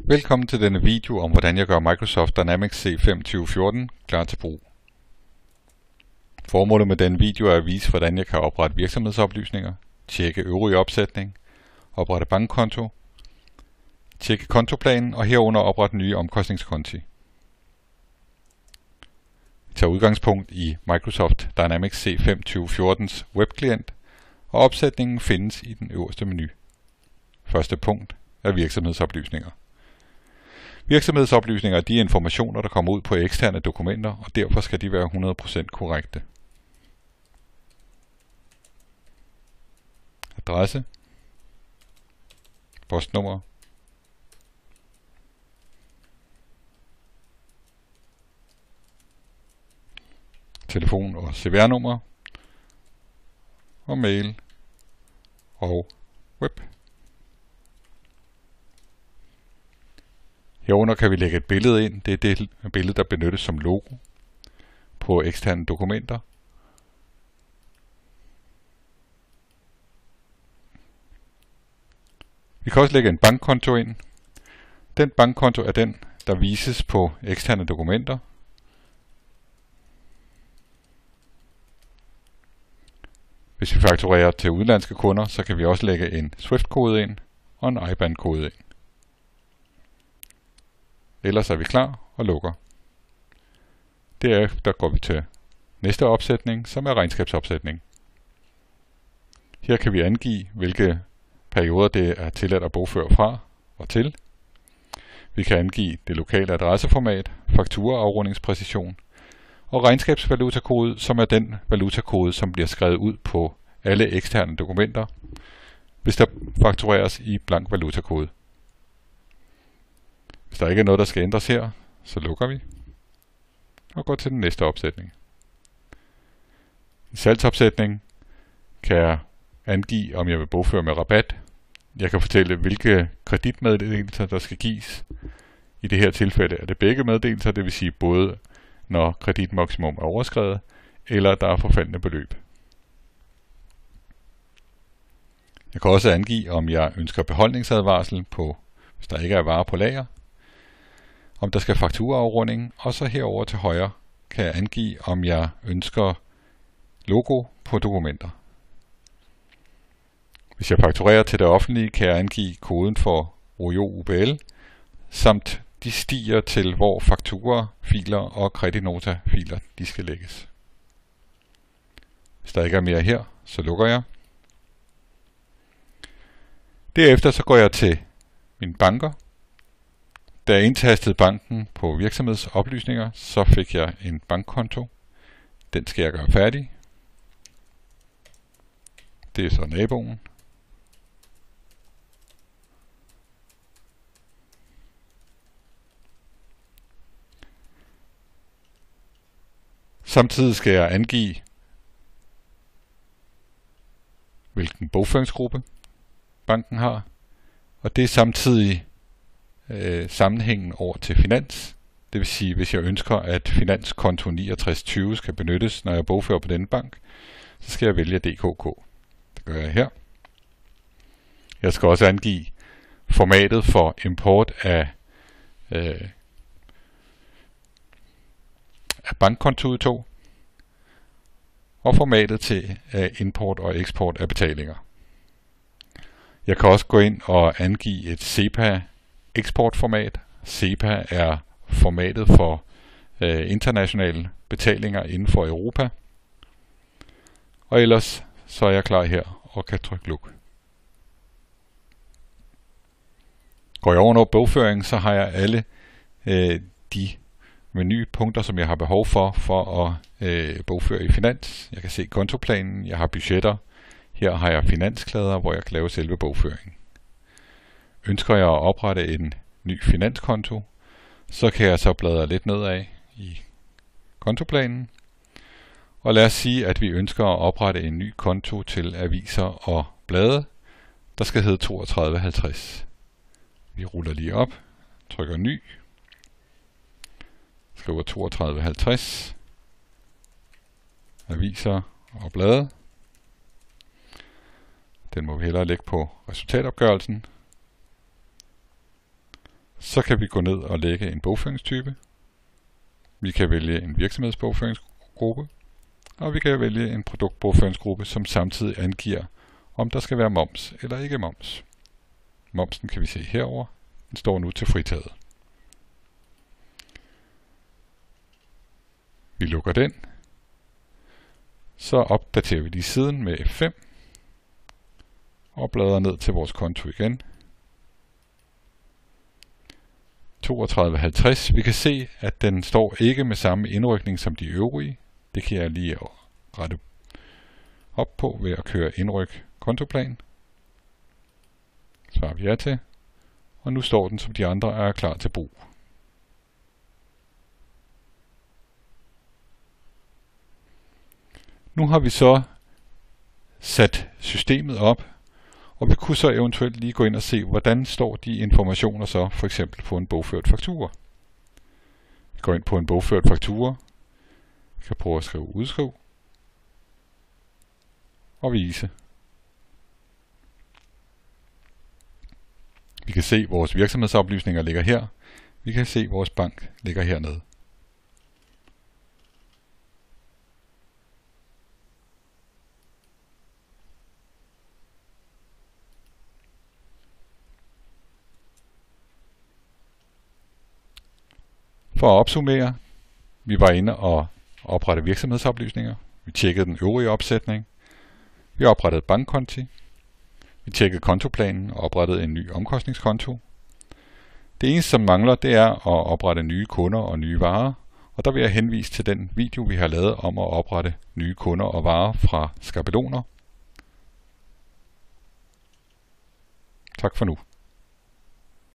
Velkommen til denne video om hvordan jeg gør Microsoft Dynamics C5 2014 klar til brug. Formålet med denne video er at vise hvordan jeg kan oprette virksomhedsoplysninger, tjekke øvrig opsætning, oprette bankkonto, tjekke kontoplanen og herunder oprette nye omkostningskonti. Jeg tager udgangspunkt i Microsoft Dynamics C5 2014's webklient, og opsætningen findes i den øverste menu. Første punkt er virksomhedsoplysninger. Virksomhedsoplysninger er de informationer, der kommer ud på eksterne dokumenter, og derfor skal de være 100% korrekte. Adresse, postnummer, telefon- og CVR-nummer, og mail og web. Herunder kan vi lægge et billede ind. Det er det billede, der benyttes som logo på eksterne dokumenter. Vi kan også lægge en bankkonto ind. Den bankkonto er den, der vises på eksterne dokumenter. Hvis vi fakturerer til udenlandske kunder, så kan vi også lægge en SWIFT-kode ind og en IBAN-kode ind. Ellers er vi klar og lukker. Derefter går vi til næste opsætning, som er regnskabsopsætning. Her kan vi angive, hvilke perioder det er tilladt at bogføre fra og til. Vi kan angive det lokale adresseformat, fakturaafrundingspræcision og regnskabsvalutakode, som er den valutakode, som bliver skrevet ud på alle eksterne dokumenter, hvis der faktureres i blank valutakode. Hvis der ikke er noget, der skal ændres her, så lukker vi og går til den næste opsætning. I salgsopsætning kan jeg angive, om jeg vil bogføre med rabat. Jeg kan fortælle, hvilke kreditmeddelelser, der skal gives. I det her tilfælde er det begge meddelelser, det vil sige både når kreditmaksimum er overskredet, eller der er forfaldne beløb. Jeg kan også angive, om jeg ønsker beholdningsadvarsel på, hvis der ikke er varer på lager, om der skal fakturaafrunding, og så herover til højre kan jeg angive, om jeg ønsker logo på dokumenter. Hvis jeg fakturerer til det offentlige, kan jeg angive koden for RoYo UBL, samt de stier til, hvor fakturer, filer og kreditnota-filer de skal lægges. Hvis der ikke er mere her, så lukker jeg. Derefter så går jeg til mine banker. Da jeg indtastede banken på virksomhedsoplysninger, så fik jeg en bankkonto. Den skal jeg gøre færdig. Det er så naboen. Samtidig skal jeg angive, hvilken bogføringsgruppe banken har, og det er samtidig sammenhængen over til finans. Det vil sige, hvis jeg ønsker, at finanskonto 6920 skal benyttes, når jeg bogfører på denne bank, så skal jeg vælge DKK. Det gør jeg her. Jeg skal også angive formatet for import af bankkontoudtog og formatet til import og eksport af betalinger. Jeg kan også gå ind og angive et SEPA eksportformat. SEPA er formatet for internationale betalinger inden for Europa. Og ellers så er jeg klar her og kan trykke luk. Går jeg over bogføring, så har jeg alle de menupunkter, som jeg har behov for at bogføre i finans. Jeg kan se kontoplanen, jeg har budgetter. Her har jeg finansklader, hvor jeg kan lave selve bogføringen. Ønsker jeg at oprette en ny finanskonto, så kan jeg så bladre lidt nedad i kontoplanen. Og lad os sige, at vi ønsker at oprette en ny konto til aviser og blade, der skal hedde 3250. Vi ruller lige op, trykker ny, skriver 3250, aviser og blade. Den må vi hellere lægge på resultatopgørelsen. Så kan vi gå ned og lægge en bogføringstype. Vi kan vælge en virksomhedsbogføringsgruppe, og vi kan vælge en produktbogføringsgruppe, som samtidig angiver, om der skal være moms eller ikke moms. Momsen kan vi se herover. Den står nu til fritaget. Vi lukker den. Så opdaterer vi lige siden med F5 og bladrer ned til vores konto igen. 32,50. Vi kan se, at den står ikke med samme indrykning som de øvrige. Det kan jeg lige rette op på ved at køre indryk kontoplan. Svarer vi ja til. Og nu står den, som de andre er klar til brug. Nu har vi så sat systemet op, og vi kunne så eventuelt lige gå ind og se, hvordan står de informationer så for eksempel på en bogført faktura. Vi går ind på en bogført faktura. Vi kan prøve at skrive udskriv og vise. Vi kan se, at vores virksomhedsoplysninger ligger her. Vi kan se, at vores bank ligger hernede. For at opsummere, vi var inde og oprette virksomhedsoplysninger. Vi tjekkede den øvrige opsætning. Vi oprettede bankkonti. Vi tjekkede kontoplanen og oprettede en ny omkostningskonto. Det eneste, som mangler, det er at oprette nye kunder og nye varer. Og der vil jeg henvise til den video, vi har lavet om at oprette nye kunder og varer fra skabeloner. Tak for nu.